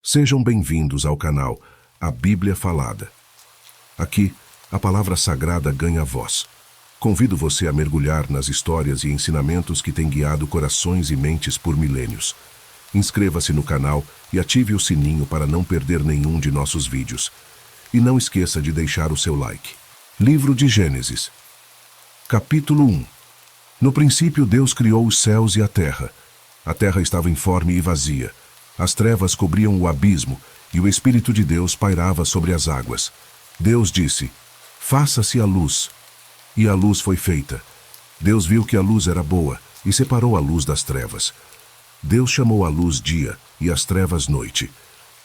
Sejam bem-vindos ao canal A Bíblia Falada. Aqui, a palavra sagrada ganha voz. Convido você a mergulhar nas histórias e ensinamentos que têm guiado corações e mentes por milênios. Inscreva-se no canal e ative o sininho para não perder nenhum de nossos vídeos. E não esqueça de deixar o seu like. Livro de Gênesis. Capítulo 1. No princípio Deus criou os céus e a terra. A terra estava informe e vazia. As trevas cobriam o abismo, e o Espírito de Deus pairava sobre as águas. Deus disse: faça-se a luz. E a luz foi feita. Deus viu que a luz era boa, e separou a luz das trevas. Deus chamou a luz dia, e as trevas noite.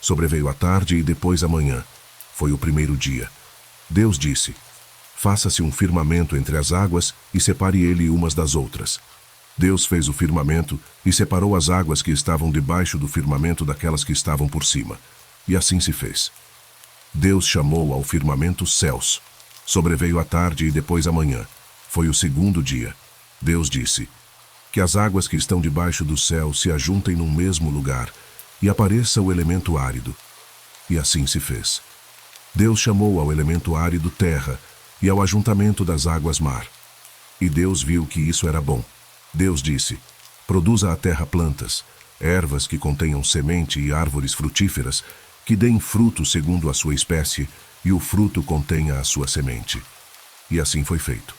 Sobreveio a tarde e depois a manhã. Foi o primeiro dia. Deus disse: faça-se um firmamento entre as águas, e separe ele umas das outras. Deus fez o firmamento e separou as águas que estavam debaixo do firmamento daquelas que estavam por cima. E assim se fez. Deus chamou ao firmamento céus. Sobreveio a tarde e depois a manhã. Foi o segundo dia. Deus disse: que as águas que estão debaixo do céu se ajuntem num mesmo lugar, e apareça o elemento árido. E assim se fez. Deus chamou ao elemento árido terra, e ao ajuntamento das águas mar. E Deus viu que isso era bom. Deus disse: produza a terra plantas, ervas que contenham semente e árvores frutíferas, que deem fruto segundo a sua espécie, e o fruto contenha a sua semente. E assim foi feito.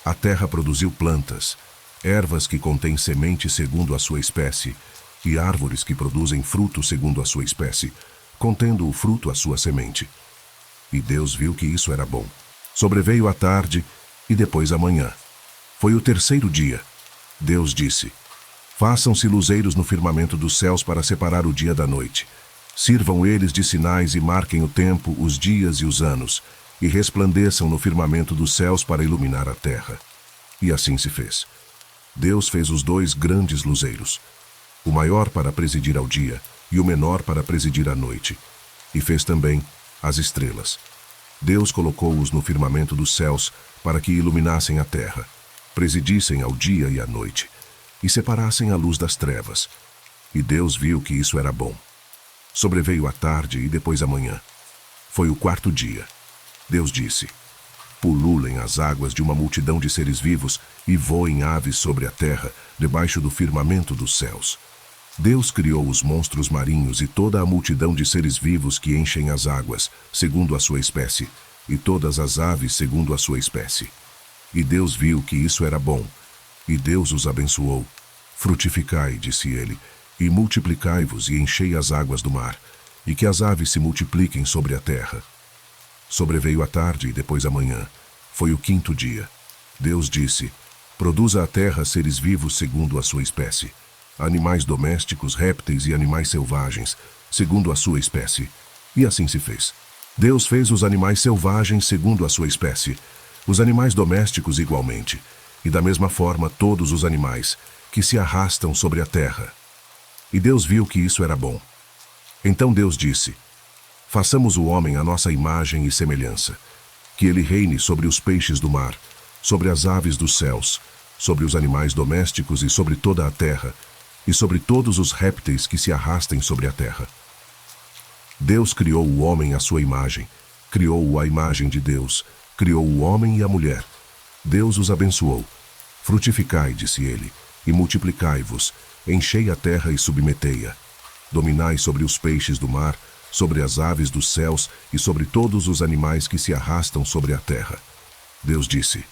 A terra produziu plantas, ervas que contêm semente segundo a sua espécie, e árvores que produzem fruto segundo a sua espécie, contendo o fruto a sua semente. E Deus viu que isso era bom. Sobreveio a tarde e depois a manhã. Foi o terceiro dia. Deus disse: façam-se luzeiros no firmamento dos céus para separar o dia da noite. Sirvam eles de sinais e marquem o tempo, os dias e os anos, e resplandeçam no firmamento dos céus para iluminar a terra. E assim se fez. Deus fez os dois grandes luzeiros, o maior para presidir ao dia e o menor para presidir à noite. E fez também as estrelas. Deus colocou-os no firmamento dos céus para que iluminassem a terra, presidissem ao dia e à noite, e separassem a luz das trevas. E Deus viu que isso era bom. Sobreveio a tarde e depois a manhã. Foi o quarto dia. Deus disse: pululem as águas de uma multidão de seres vivos e voem aves sobre a terra, debaixo do firmamento dos céus. Deus criou os monstros marinhos e toda a multidão de seres vivos que enchem as águas, segundo a sua espécie, e todas as aves segundo a sua espécie. E Deus viu que isso era bom. E Deus os abençoou. Frutificai, disse ele, e multiplicai-vos e enchei as águas do mar, e que as aves se multipliquem sobre a terra. Sobreveio a tarde e depois a manhã. Foi o quinto dia. Deus disse: produza a terra seres vivos segundo a sua espécie, animais domésticos, répteis e animais selvagens, segundo a sua espécie. E assim se fez. Deus fez os animais selvagens segundo a sua espécie, os animais domésticos igualmente, e da mesma forma todos os animais que se arrastam sobre a terra. E Deus viu que isso era bom. Então Deus disse: façamos o homem à nossa imagem e semelhança, que ele reine sobre os peixes do mar, sobre as aves dos céus, sobre os animais domésticos e sobre toda a terra, e sobre todos os répteis que se arrastem sobre a terra. Deus criou o homem à sua imagem, criou-o à imagem de Deus, criou o homem e a mulher. Deus os abençoou. Frutificai, disse ele, e multiplicai-vos, enchei a terra e submetei-a. Dominai sobre os peixes do mar, sobre as aves dos céus e sobre todos os animais que se arrastam sobre a terra. Deus disse: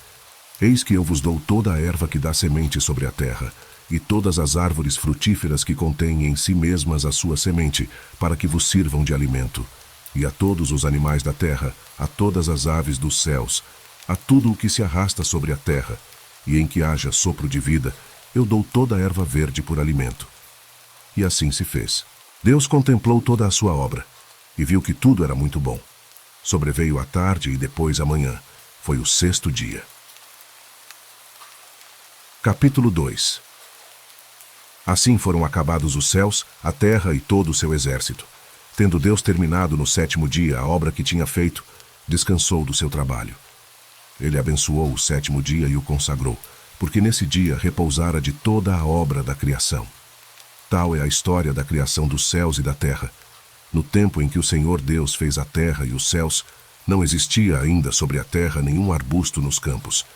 eis que eu vos dou toda a erva que dá semente sobre a terra, e todas as árvores frutíferas que contêm em si mesmas a sua semente, para que vos sirvam de alimento. E a todos os animais da terra, a todas as aves dos céus, a tudo o que se arrasta sobre a terra, e em que haja sopro de vida, eu dou toda a erva verde por alimento. E assim se fez. Deus contemplou toda a sua obra, e viu que tudo era muito bom. Sobreveio a tarde e depois a manhã. Foi o sexto dia. Capítulo 2. Assim foram acabados os céus, a terra e todo o seu exército. Tendo Deus terminado no sétimo dia a obra que tinha feito, descansou do seu trabalho. Ele abençoou o sétimo dia e o consagrou, porque nesse dia repousara de toda a obra da criação. Tal é a história da criação dos céus e da terra. No tempo em que o Senhor Deus fez a terra e os céus, não existia ainda sobre a terra nenhum arbusto nos campos,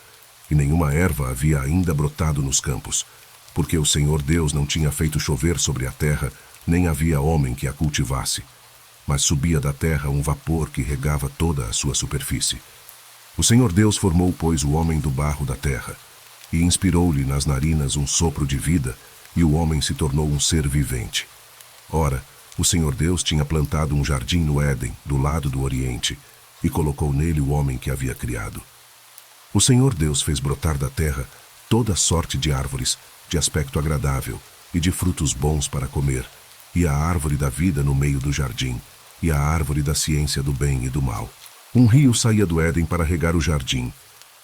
e nenhuma erva havia ainda brotado nos campos, porque o Senhor Deus não tinha feito chover sobre a terra, nem havia homem que a cultivasse. Mas subia da terra um vapor que regava toda a sua superfície. O Senhor Deus formou, pois, o homem do barro da terra, e inspirou-lhe nas narinas um sopro de vida, e o homem se tornou um ser vivente. Ora, o Senhor Deus tinha plantado um jardim no Éden, do lado do Oriente, e colocou nele o homem que havia criado. O Senhor Deus fez brotar da terra toda sorte de árvores, de aspecto agradável, e de frutos bons para comer, e a árvore da vida no meio do jardim, e a árvore da ciência do bem e do mal. Um rio saía do Éden para regar o jardim,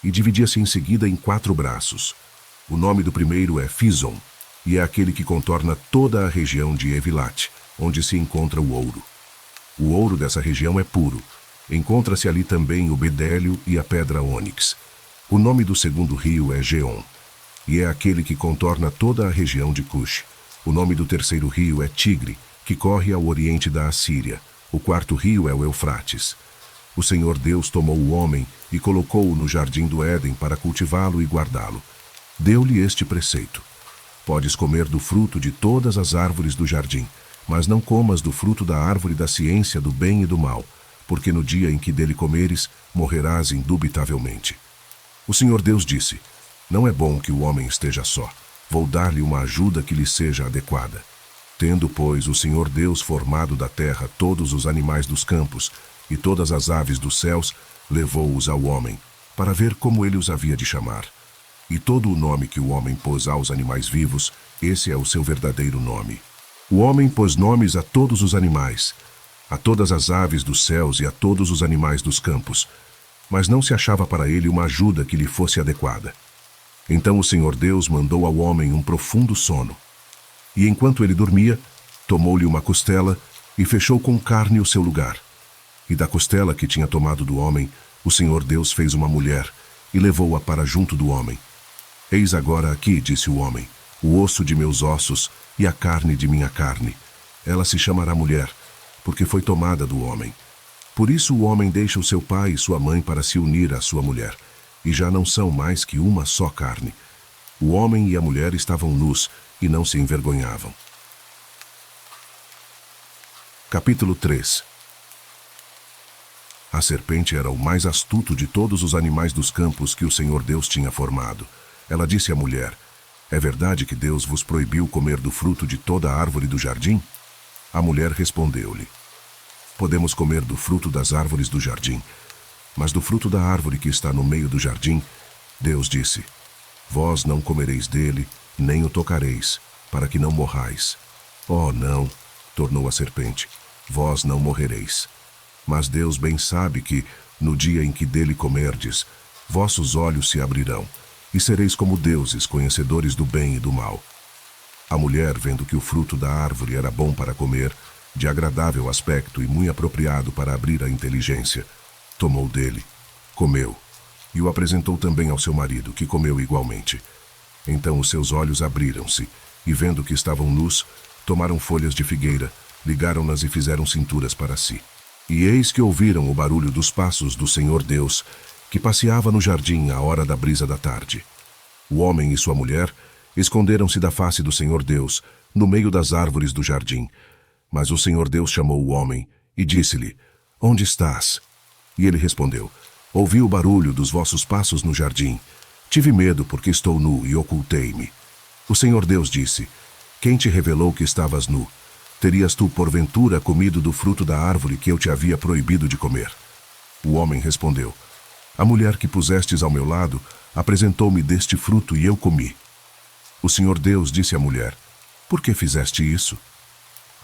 e dividia-se em seguida em 4 braços. O nome do primeiro é Fison, e é aquele que contorna toda a região de Evilate, onde se encontra o ouro. O ouro dessa região é puro. Encontra-se ali também o bedélio e a pedra ônix. O nome do segundo rio é Geom, e é aquele que contorna toda a região de Cush. O nome do terceiro rio é Tigre, que corre ao oriente da Assíria. O quarto rio é o Eufrates. O Senhor Deus tomou o homem e colocou-o no jardim do Éden para cultivá-lo e guardá-lo. Deu-lhe este preceito: podes comer do fruto de todas as árvores do jardim, mas não comas do fruto da árvore da ciência do bem e do mal, porque no dia em que dele comeres, morrerás indubitavelmente. O Senhor Deus disse: não é bom que o homem esteja só. Vou dar-lhe uma ajuda que lhe seja adequada. Tendo, pois, o Senhor Deus formado da terra todos os animais dos campos e todas as aves dos céus, levou-os ao homem, para ver como ele os havia de chamar. E todo o nome que o homem pôs aos animais vivos, esse é o seu verdadeiro nome. O homem pôs nomes a todos os animais, a todas as aves dos céus e a todos os animais dos campos, mas não se achava para ele uma ajuda que lhe fosse adequada. Então o Senhor Deus mandou ao homem um profundo sono. E enquanto ele dormia, tomou-lhe uma costela e fechou com carne o seu lugar. E da costela que tinha tomado do homem, o Senhor Deus fez uma mulher e levou-a para junto do homem. Eis agora aqui, disse o homem, o osso de meus ossos e a carne de minha carne. Ela se chamará mulher, porque foi tomada do homem. Por isso o homem deixa o seu pai e sua mãe para se unir à sua mulher, e já não são mais que uma só carne. O homem e a mulher estavam nus e não se envergonhavam. Capítulo 3. A serpente era o mais astuto de todos os animais dos campos que o Senhor Deus tinha formado. Ela disse à mulher: é verdade que Deus vos proibiu comer do fruto de toda a árvore do jardim? A mulher respondeu-lhe: podemos comer do fruto das árvores do jardim, mas do fruto da árvore que está no meio do jardim, Deus disse: vós não comereis dele, nem o tocareis, para que não morrais. Oh, não, tornou a serpente, vós não morrereis. Mas Deus bem sabe que, no dia em que dele comerdes, vossos olhos se abrirão, e sereis como deuses, conhecedores do bem e do mal. A mulher, vendo que o fruto da árvore era bom para comer, de agradável aspecto e muito apropriado para abrir a inteligência, tomou dele, comeu, e o apresentou também ao seu marido, que comeu igualmente. Então os seus olhos abriram-se, e vendo que estavam nus, tomaram folhas de figueira, ligaram-nas e fizeram cinturas para si. E eis que ouviram o barulho dos passos do Senhor Deus, que passeava no jardim à hora da brisa da tarde. O homem e sua mulher esconderam-se da face do Senhor Deus, no meio das árvores do jardim. Mas o Senhor Deus chamou o homem e disse-lhe: onde estás? E ele respondeu: ouvi o barulho dos vossos passos no jardim. Tive medo porque estou nu e ocultei-me. O Senhor Deus disse: quem te revelou que estavas nu? Terias tu, porventura, comido do fruto da árvore que eu te havia proibido de comer? O homem respondeu: a mulher que pusestes ao meu lado apresentou-me deste fruto e eu comi. O Senhor Deus disse à mulher: por que fizeste isso?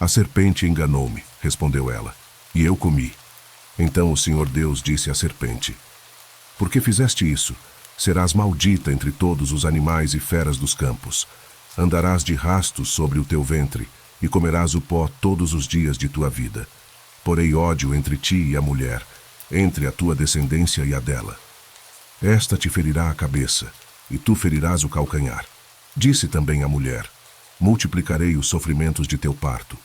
A serpente enganou-me, respondeu ela, e eu comi. Então o Senhor Deus disse à serpente: por que fizeste isso? Serás maldita entre todos os animais e feras dos campos. Andarás de rastos sobre o teu ventre, e comerás o pó todos os dias de tua vida. Porei ódio entre ti e a mulher, entre a tua descendência e a dela. Esta te ferirá a cabeça, e tu ferirás o calcanhar. Disse também a mulher: multiplicarei os sofrimentos de teu parto.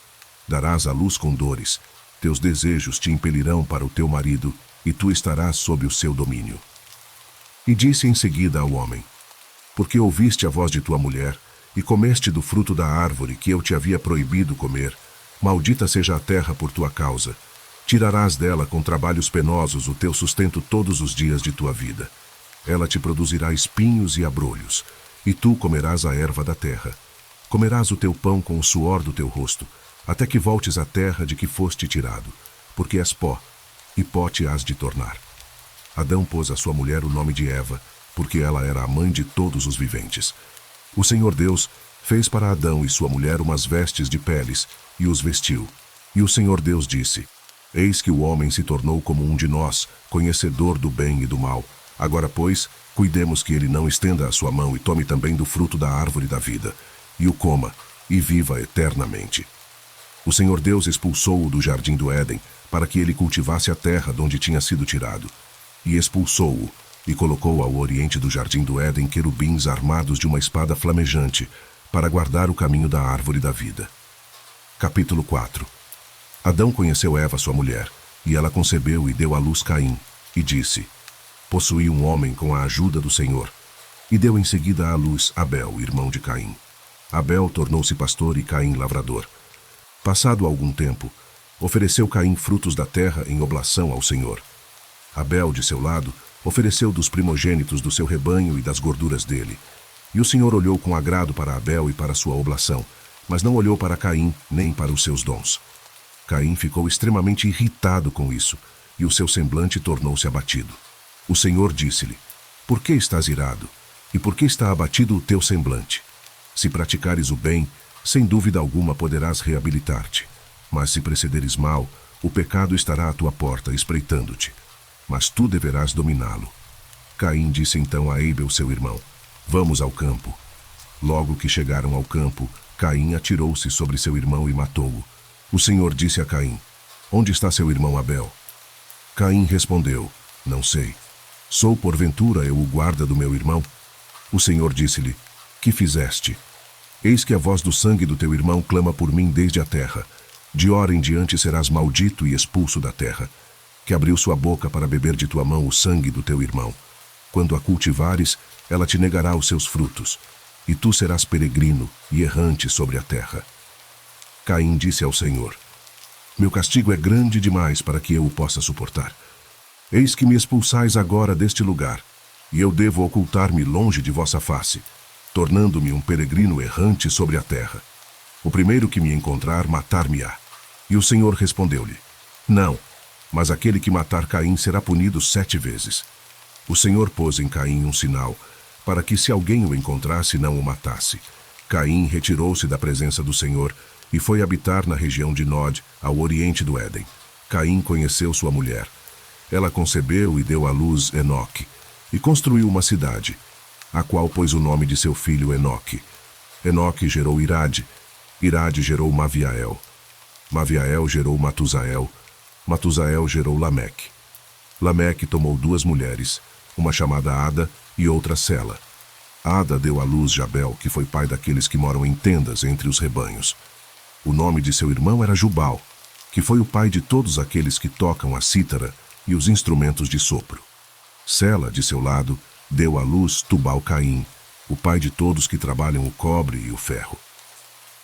darás à luz com dores, teus desejos te impelirão para o teu marido, e tu estarás sob o seu domínio. E disse em seguida ao homem: porque ouviste a voz de tua mulher, e comeste do fruto da árvore que eu te havia proibido comer, maldita seja a terra por tua causa. Tirarás dela com trabalhos penosos o teu sustento todos os dias de tua vida. Ela te produzirá espinhos e abrolhos, e tu comerás a erva da terra. Comerás o teu pão com o suor do teu rosto, até que voltes à terra de que foste tirado, porque és pó, e pó te hás de tornar. Adão pôs à sua mulher o nome de Eva, porque ela era a mãe de todos os viventes. O Senhor Deus fez para Adão e sua mulher umas vestes de peles, e os vestiu. E o Senhor Deus disse: eis que o homem se tornou como um de nós, conhecedor do bem e do mal. Agora, pois, cuidemos que ele não estenda a sua mão e tome também do fruto da árvore da vida, e o coma, e viva eternamente. O Senhor Deus expulsou-o do jardim do Éden, para que ele cultivasse a terra de onde tinha sido tirado. E expulsou-o, e colocou ao oriente do jardim do Éden querubins armados de uma espada flamejante, para guardar o caminho da árvore da vida. Capítulo 4. Adão conheceu Eva, sua mulher, e ela concebeu e deu à luz Caim, e disse: possuí um homem com a ajuda do Senhor. E deu em seguida à luz Abel, irmão de Caim. Abel tornou-se pastor e Caim lavrador. Passado algum tempo, ofereceu Caim frutos da terra em oblação ao Senhor. Abel, de seu lado, ofereceu dos primogênitos do seu rebanho e das gorduras dele. E o Senhor olhou com agrado para Abel e para sua oblação, mas não olhou para Caim nem para os seus dons. Caim ficou extremamente irritado com isso, e o seu semblante tornou-se abatido. O Senhor disse-lhe: por que estás irado? E por que está abatido o teu semblante? Se praticares o bem, sem dúvida alguma poderás reabilitar-te. Mas se procederes mal, o pecado estará à tua porta, espreitando-te. Mas tu deverás dominá-lo. Caim disse então a Abel, seu irmão: vamos ao campo. Logo que chegaram ao campo, Caim atirou-se sobre seu irmão e matou-o. O Senhor disse a Caim: onde está seu irmão Abel? Caim respondeu: não sei. Sou porventura eu o guarda do meu irmão? O Senhor disse-lhe: que fizeste? Eis que a voz do sangue do teu irmão clama por mim desde a terra. De hora em diante serás maldito e expulso da terra, que abriu sua boca para beber de tua mão o sangue do teu irmão. Quando a cultivares, ela te negará os seus frutos, e tu serás peregrino e errante sobre a terra. Caim disse ao Senhor: meu castigo é grande demais para que eu o possa suportar. Eis que me expulsais agora deste lugar, e eu devo ocultar-me longe de vossa face, tornando-me um peregrino errante sobre a terra. O primeiro que me encontrar, matar-me-á. E o Senhor respondeu-lhe: não, mas aquele que matar Caim será punido 7 vezes. O Senhor pôs em Caim um sinal, para que se alguém o encontrasse, não o matasse. Caim retirou-se da presença do Senhor e foi habitar na região de Nod, ao oriente do Éden. Caim conheceu sua mulher. Ela concebeu e deu à luz Enoque, e construiu uma cidade, a qual pôs o nome de seu filho Enoque. Enoque gerou Irade, Irade gerou Maviael, Maviael gerou Matusael, Matusael gerou Lameque. Lameque tomou 2 mulheres, uma chamada Ada e outra Sela. Ada deu à luz Jabel, que foi pai daqueles que moram em tendas entre os rebanhos. O nome de seu irmão era Jubal, que foi o pai de todos aqueles que tocam a cítara e os instrumentos de sopro. Sela, de seu lado, deu à luz Tubal-Caim, o pai de todos que trabalham o cobre e o ferro.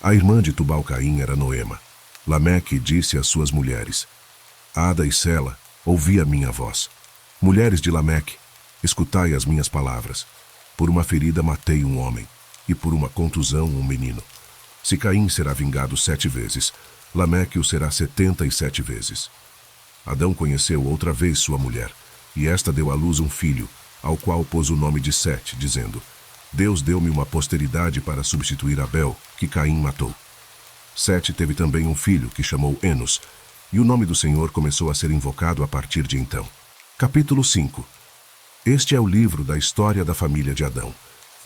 A irmã de Tubal-Caim era Noema. Lameque disse às suas mulheres: Ada e Sela, ouvi a minha voz. Mulheres de Lameque, escutai as minhas palavras. Por uma ferida matei um homem, e por uma contusão um menino. Se Caim será vingado 7 vezes, Lameque o será 77 vezes. Adão conheceu outra vez sua mulher, e esta deu à luz um filho, ao qual pôs o nome de Sete, dizendo: Deus deu-me uma posteridade para substituir Abel, que Caim matou. Sete teve também um filho, que chamou Enos, e o nome do Senhor começou a ser invocado a partir de então. Capítulo 5. Este é o livro da história da família de Adão.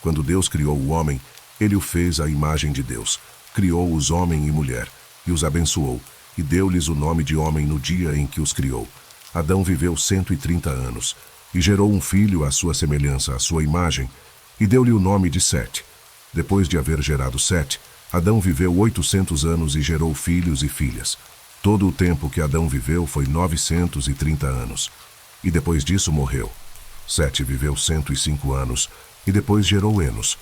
Quando Deus criou o homem, ele o fez à imagem de Deus. Criou-os homem e mulher, e os abençoou, e deu-lhes o nome de homem no dia em que os criou. Adão viveu 130 anos, e gerou um filho à sua semelhança, à sua imagem, e deu-lhe o nome de Sete. Depois de haver gerado Sete, Adão viveu 800 anos e gerou filhos e filhas. Todo o tempo que Adão viveu foi 930 anos. E depois disso morreu. Sete viveu 105 anos e depois gerou Enos.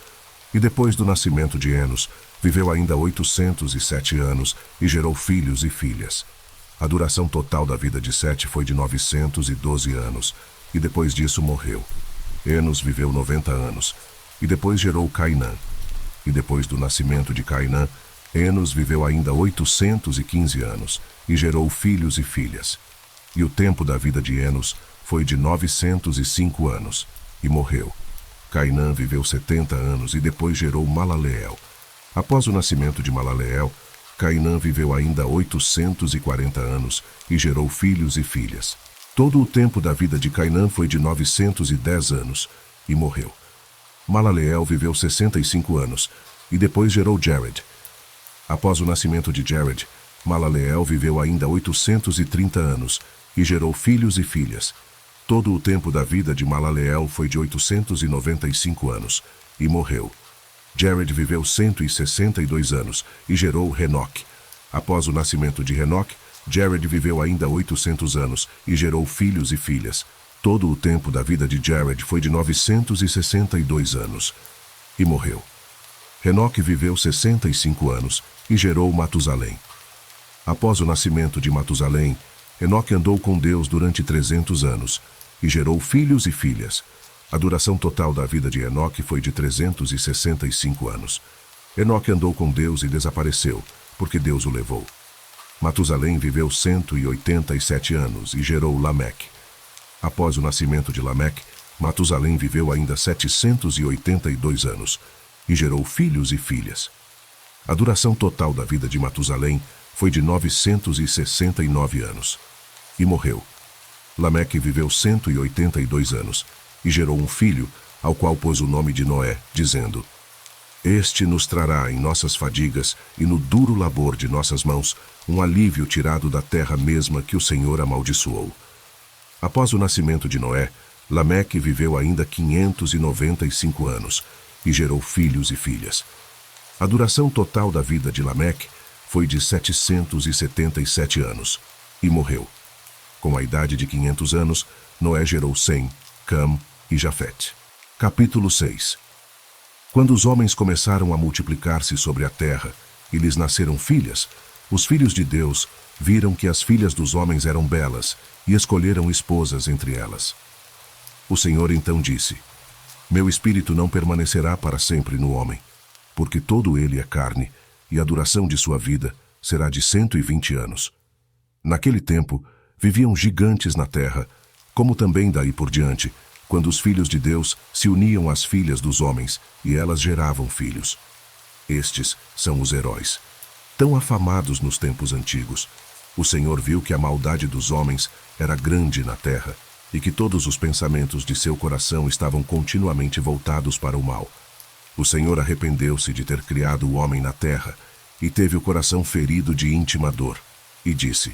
E depois do nascimento de Enos, viveu ainda 807 anos e gerou filhos e filhas. A duração total da vida de Sete foi de 912 anos, e depois disso morreu. Enos viveu 90 anos, e depois gerou Cainã. E depois do nascimento de Cainã, Enos viveu ainda 815 anos, e gerou filhos e filhas. E o tempo da vida de Enos foi de 905 anos, e morreu. Cainã viveu 70 anos e depois gerou Malaleel. Após o nascimento de Malaleel, Cainã viveu ainda 840 anos e gerou filhos e filhas. Todo o tempo da vida de Cainã foi de 910 anos e morreu. Malaleel viveu 65 anos e depois gerou Jared. Após o nascimento de Jared, Malaleel viveu ainda 830 anos e gerou filhos e filhas. Todo o tempo da vida de Malaleel foi de 895 anos e morreu. Jared viveu 162 anos e gerou Henoque. Após o nascimento de Henoque, Jared viveu ainda 800 anos e gerou filhos e filhas. Todo o tempo da vida de Jared foi de 962 anos e morreu. Henoque viveu 65 anos e gerou Matusalém. Após o nascimento de Matusalém, Henoque andou com Deus durante 300 anos e gerou filhos e filhas. A duração total da vida de Henoque foi de 365 anos. Henoque andou com Deus e desapareceu, porque Deus o levou. Matusalém viveu 187 anos e gerou Lameque. Após o nascimento de Lameque, Matusalém viveu ainda 782 anos e gerou filhos e filhas. A duração total da vida de Matusalém foi de 969 anos e morreu. Lameque viveu 182 anos e gerou um filho, ao qual pôs o nome de Noé, dizendo: Este nos trará em nossas fadigas e no duro labor de nossas mãos um alívio tirado da terra mesma que o Senhor amaldiçoou. Após o nascimento de Noé, Lameque viveu ainda 595 anos e gerou filhos e filhas. A duração total da vida de Lameque foi de 777 anos e morreu. Com a idade de 500 anos, Noé gerou Sem, Cam e Jafete. Capítulo 6. Quando os homens começaram a multiplicar-se sobre a terra e lhes nasceram filhas, os filhos de Deus viram que as filhas dos homens eram belas e escolheram esposas entre elas. O Senhor então disse: Meu espírito não permanecerá para sempre no homem, porque todo ele é carne, e a duração de sua vida será de 120 anos. Naquele tempo, viviam gigantes na terra, como também daí por diante, quando os filhos de Deus se uniam às filhas dos homens, e elas geravam filhos. Estes são os heróis, tão afamados nos tempos antigos. O Senhor viu que a maldade dos homens era grande na terra, e que todos os pensamentos de seu coração estavam continuamente voltados para o mal. O Senhor arrependeu-se de ter criado o homem na terra, e teve o coração ferido de íntima dor, e disse: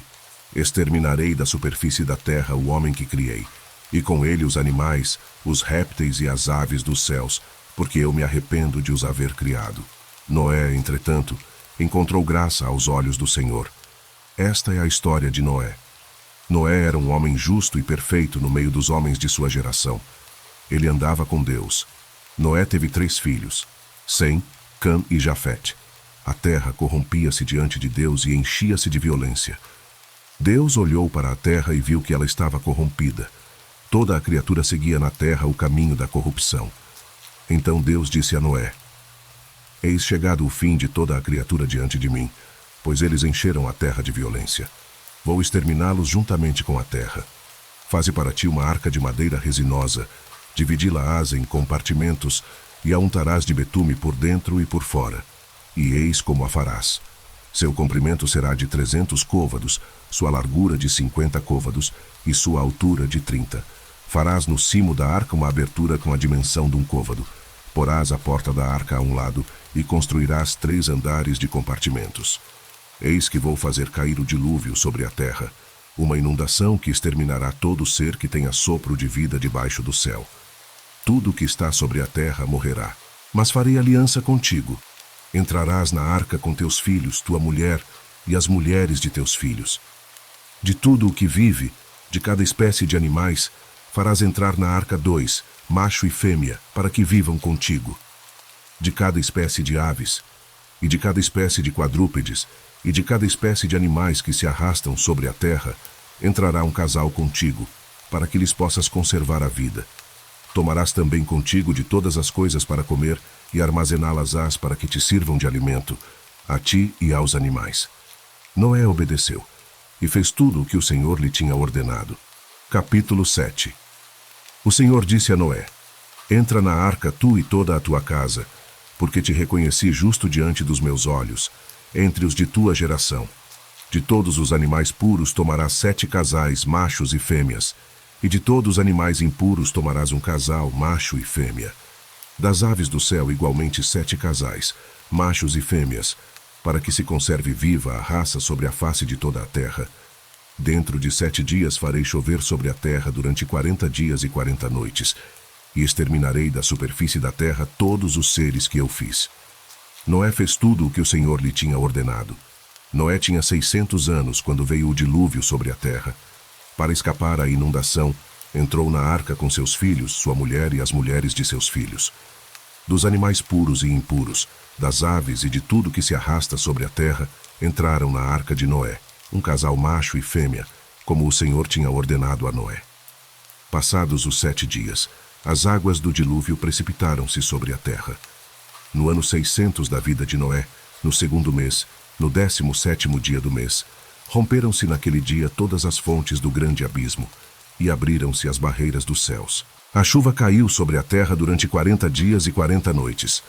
Exterminarei da superfície da terra o homem que criei, e com ele os animais, os répteis e as aves dos céus, porque eu me arrependo de os haver criado. Noé, entretanto, encontrou graça aos olhos do Senhor. Esta é a história de Noé. Noé era um homem justo e perfeito no meio dos homens de sua geração. Ele andava com Deus. Noé teve 3 filhos, Sem, Cam e Jafete. A terra corrompia-se diante de Deus e enchia-se de violência. Deus olhou para a terra e viu que ela estava corrompida. Toda a criatura seguia na terra o caminho da corrupção. Então Deus disse a Noé: Eis chegado o fim de toda a criatura diante de mim, pois eles encheram a terra de violência. Vou exterminá-los juntamente com a terra. Faze para ti uma arca de madeira resinosa, dividi-la-ás em compartimentos, e a untarás de betume por dentro e por fora. E eis como a farás. Seu comprimento será de 300 côvados, sua largura de 50 côvados e sua altura de 30. Farás no cimo da arca uma abertura com a dimensão de um côvado. Porás a porta da arca a um lado e construirás 3 andares de compartimentos. Eis que vou fazer cair o dilúvio sobre a terra, uma inundação que exterminará todo ser que tenha sopro de vida debaixo do céu. Tudo que está sobre a terra morrerá. Mas farei aliança contigo. Entrarás na arca com teus filhos, tua mulher e as mulheres de teus filhos. De tudo o que vive, de cada espécie de animais, farás entrar na arca 2, macho e fêmea, para que vivam contigo. De cada espécie de aves, e de cada espécie de quadrúpedes, e de cada espécie de animais que se arrastam sobre a terra, entrará um casal contigo, para que lhes possas conservar a vida. Tomarás também contigo de todas as coisas para comer, e armazená-las-ás para que te sirvam de alimento, a ti e aos animais. Noé obedeceu, e fez tudo o que o Senhor lhe tinha ordenado. Capítulo 7. O Senhor disse a Noé: Entra na arca tu e toda a tua casa, porque te reconheci justo diante dos meus olhos, entre os de tua geração. De todos os animais puros tomarás 7 casais, machos e fêmeas, e de todos os animais impuros tomarás um casal, macho e fêmea. Das aves do céu igualmente 7 casais, machos e fêmeas, para que se conserve viva a raça sobre a face de toda a terra. Dentro de 7 dias farei chover sobre a terra durante 40 dias e 40 noites, e exterminarei da superfície da terra todos os seres que eu fiz. Noé fez tudo o que o Senhor lhe tinha ordenado. Noé tinha 600 anos quando veio o dilúvio sobre a terra. Para escapar à inundação, entrou na arca com seus filhos, sua mulher e as mulheres de seus filhos. Dos animais puros e impuros, das aves e de tudo que se arrasta sobre a terra, entraram na arca de Noé, um casal macho e fêmea, como o Senhor tinha ordenado a Noé. Passados os 7 dias, as águas do dilúvio precipitaram-se sobre a terra. No ano 600 da vida de Noé, no 2º mês, no 17º dia do mês, romperam-se naquele dia todas as fontes do grande abismo, e abriram-se as barreiras dos céus. A chuva caiu sobre a terra durante 40 dias e 40 noites.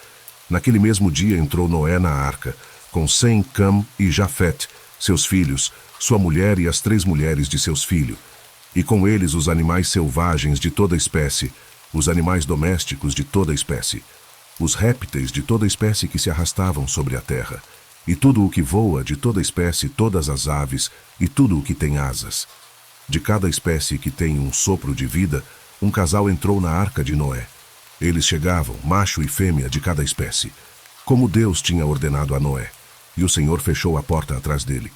Naquele mesmo dia entrou Noé na arca, com Sem, Cam e Jafete, seus filhos, sua mulher e as 3 mulheres de seus filhos, e com eles os animais selvagens de toda espécie, os animais domésticos de toda espécie, os répteis de toda espécie que se arrastavam sobre a terra, e tudo o que voa de toda espécie, todas as aves, e tudo o que tem asas. De cada espécie que tem um sopro de vida, um casal entrou na arca de Noé. Eles chegavam, macho e fêmea de cada espécie, como Deus tinha ordenado a Noé, e o Senhor fechou a porta atrás dele.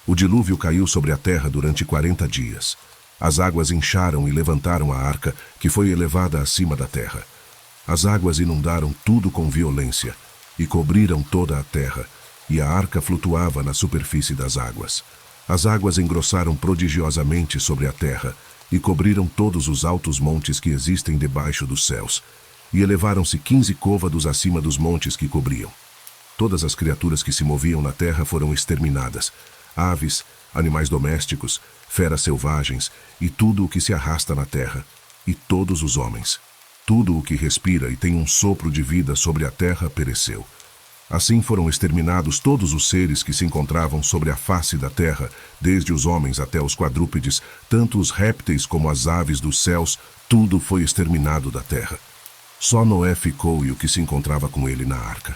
O dilúvio caiu sobre a terra durante 40 dias. As águas incharam e levantaram a arca, que foi elevada acima da terra. As águas inundaram tudo com violência, e cobriram toda a terra, e a arca flutuava na superfície das águas. As águas engrossaram prodigiosamente sobre a terra, e cobriram todos os altos montes que existem debaixo dos céus, e elevaram-se 15 côvados acima dos montes que cobriam. Todas as criaturas que se moviam na terra foram exterminadas, aves, animais domésticos, feras selvagens, e tudo o que se arrasta na terra, e todos os homens. Tudo o que respira e tem um sopro de vida sobre a terra pereceu. Assim foram exterminados todos os seres que se encontravam sobre a face da terra, desde os homens até os quadrúpedes, tanto os répteis como as aves dos céus, tudo foi exterminado da terra. Só Noé ficou e o que se encontrava com ele na arca.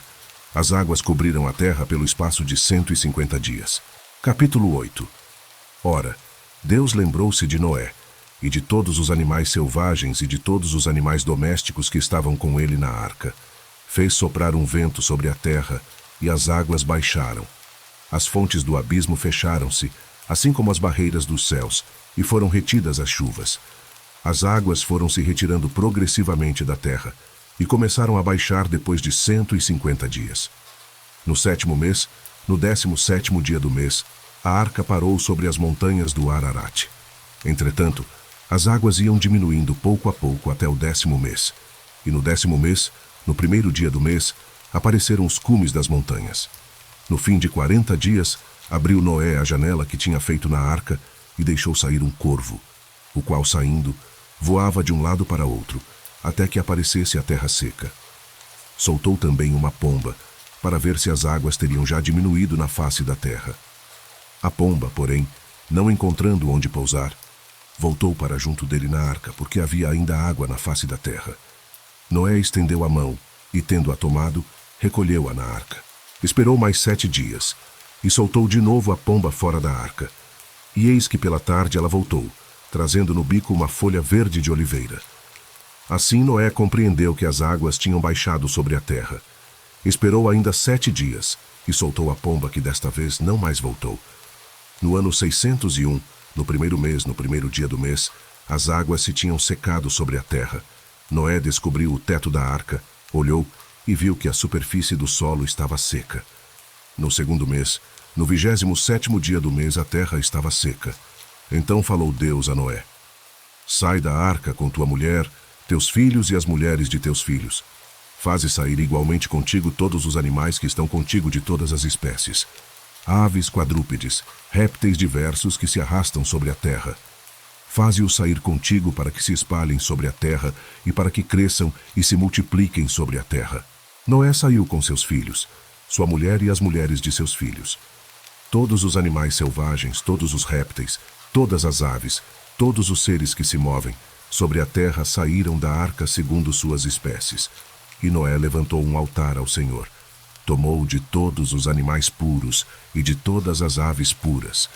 As águas cobriram a terra pelo espaço de 150 dias. Capítulo 8. Ora, Deus lembrou-se de Noé, e de todos os animais selvagens e de todos os animais domésticos que estavam com ele na arca. Fez soprar um vento sobre a terra, e as águas baixaram. As fontes do abismo fecharam-se, assim como as barreiras dos céus, e foram retidas as chuvas. As águas foram se retirando progressivamente da terra, e começaram a baixar depois de 150 dias. No 7º mês, no 17º dia do mês, a arca parou sobre as montanhas do Ararat. Entretanto, as águas iam diminuindo pouco a pouco até o 10º mês, e no 10º mês, no 1º dia do mês, apareceram os cumes das montanhas. No fim de 40 dias, abriu Noé a janela que tinha feito na arca e deixou sair um corvo, o qual, saindo, voava de um lado para outro, até que aparecesse a terra seca. Soltou também uma pomba, para ver se as águas teriam já diminuído na face da terra. A pomba, porém, não encontrando onde pousar, voltou para junto dele na arca, porque havia ainda água na face da terra. Noé estendeu a mão, e tendo-a tomado, recolheu-a na arca. Esperou mais 7 dias, e soltou de novo a pomba fora da arca. E eis que pela tarde ela voltou, trazendo no bico uma folha verde de oliveira. Assim Noé compreendeu que as águas tinham baixado sobre a terra. Esperou ainda 7 dias e soltou a pomba que desta vez não mais voltou. No ano 601, no primeiro mês, no primeiro dia do mês, as águas se tinham secado sobre a terra. Noé descobriu o teto da arca, olhou e viu que a superfície do solo estava seca. No segundo mês, no 27º dia do mês, a terra estava seca. Então falou Deus a Noé: sai da arca com tua mulher, teus filhos e as mulheres de teus filhos. Faze sair igualmente contigo todos os animais que estão contigo de todas as espécies, aves, quadrúpedes, répteis diversos que se arrastam sobre a terra. Faze-os sair contigo para que se espalhem sobre a terra e para que cresçam e se multipliquem sobre a terra. Noé saiu com seus filhos, sua mulher e as mulheres de seus filhos. Todos os animais selvagens, todos os répteis, todas as aves, todos os seres que se movem sobre a terra saíram da arca segundo suas espécies. E Noé levantou um altar ao Senhor. Tomou de todos os animais puros e de todas as aves puras,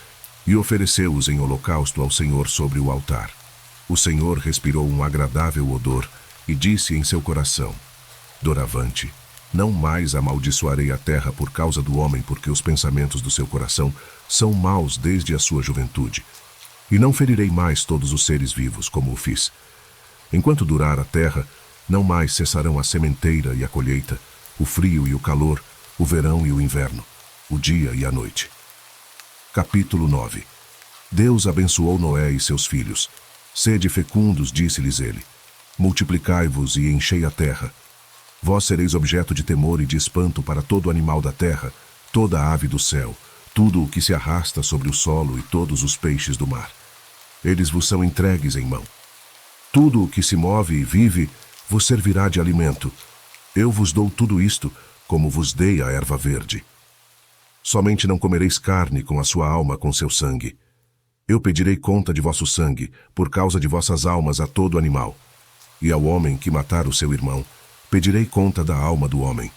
e ofereceu-os em holocausto ao Senhor sobre o altar. O Senhor respirou um agradável odor e disse em seu coração: doravante, não mais amaldiçoarei a terra por causa do homem, porque os pensamentos do seu coração são maus desde a sua juventude. E não ferirei mais todos os seres vivos, como o fiz. Enquanto durar a terra, não mais cessarão a sementeira e a colheita, o frio e o calor, o verão e o inverno, o dia e a noite. Capítulo 9. Deus abençoou Noé e seus filhos. Sede fecundos, disse-lhes ele. Multiplicai-vos e enchei a terra. Vós sereis objeto de temor e de espanto para todo animal da terra, toda ave do céu, tudo o que se arrasta sobre o solo e todos os peixes do mar. Eles vos são entregues em mão. Tudo o que se move e vive vos servirá de alimento. Eu vos dou tudo isto, como vos dei a erva verde. Somente não comereis carne com a sua alma com seu sangue. Eu pedirei conta de vosso sangue, por causa de vossas almas a todo animal. E ao homem que matar o seu irmão, pedirei conta da alma do homem.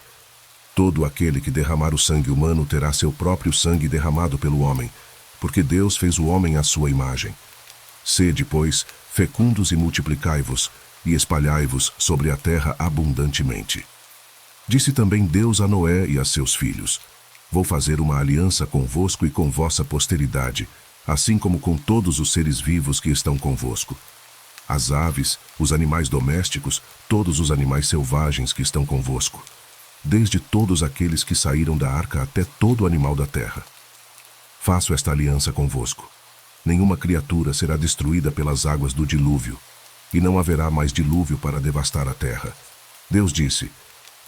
Todo aquele que derramar o sangue humano terá seu próprio sangue derramado pelo homem, porque Deus fez o homem à sua imagem. Sede, pois, fecundos e multiplicai-vos, e espalhai-vos sobre a terra abundantemente. Disse também Deus a Noé e a seus filhos: vou fazer uma aliança convosco e com vossa posteridade, assim como com todos os seres vivos que estão convosco. As aves, os animais domésticos, todos os animais selvagens que estão convosco, desde todos aqueles que saíram da arca até todo animal da terra. Faço esta aliança convosco. Nenhuma criatura será destruída pelas águas do dilúvio, e não haverá mais dilúvio para devastar a terra. Deus disse: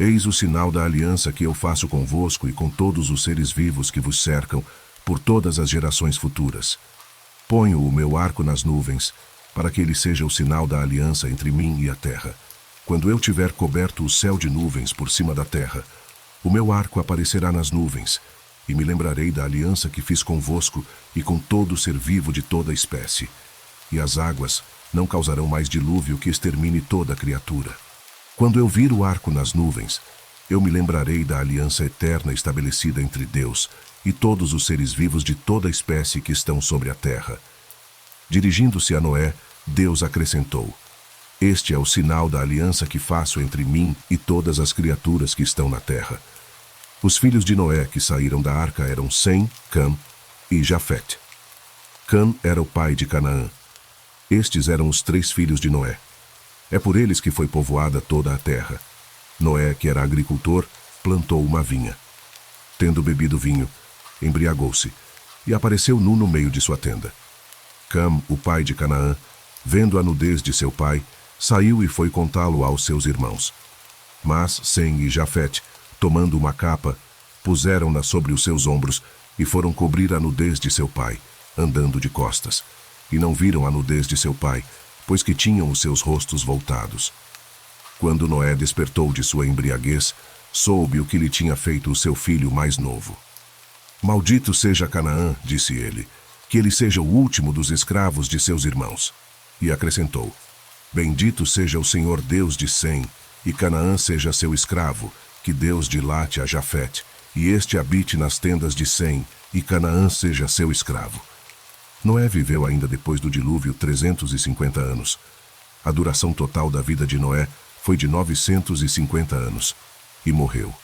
eis o sinal da aliança que eu faço convosco e com todos os seres vivos que vos cercam, por todas as gerações futuras. Ponho o meu arco nas nuvens, para que ele seja o sinal da aliança entre mim e a terra. Quando eu tiver coberto o céu de nuvens por cima da terra, o meu arco aparecerá nas nuvens, e me lembrarei da aliança que fiz convosco e com todo ser vivo de toda espécie. E as águas não causarão mais dilúvio que extermine toda criatura. Quando eu vir o arco nas nuvens, eu me lembrarei da aliança eterna estabelecida entre Deus e todos os seres vivos de toda espécie que estão sobre a terra. Dirigindo-se a Noé, Deus acrescentou: este é o sinal da aliança que faço entre mim e todas as criaturas que estão na terra. Os filhos de Noé que saíram da arca eram Sem, Cam e Jafete. Cam era o pai de Canaã. Estes eram os 3 filhos de Noé. É por eles que foi povoada toda a terra. Noé, que era agricultor, plantou uma vinha. Tendo bebido vinho, embriagou-se e apareceu nu no meio de sua tenda. Cam, o pai de Canaã, vendo a nudez de seu pai, saiu e foi contá-lo aos seus irmãos. Mas Sem e Jafete, tomando uma capa, puseram-na sobre os seus ombros e foram cobrir a nudez de seu pai, andando de costas. E não viram a nudez de seu pai, pois que tinham os seus rostos voltados. Quando Noé despertou de sua embriaguez, soube o que lhe tinha feito o seu filho mais novo. Maldito seja Canaã, disse ele, que ele seja o último dos escravos de seus irmãos. E acrescentou: bendito seja o Senhor Deus de Sem, e Canaã seja seu escravo, que Deus dilate a Jafete, e este habite nas tendas de Sem, e Canaã seja seu escravo. Noé viveu ainda depois do dilúvio 350 anos. A duração total da vida de Noé foi de 950 anos, e morreu.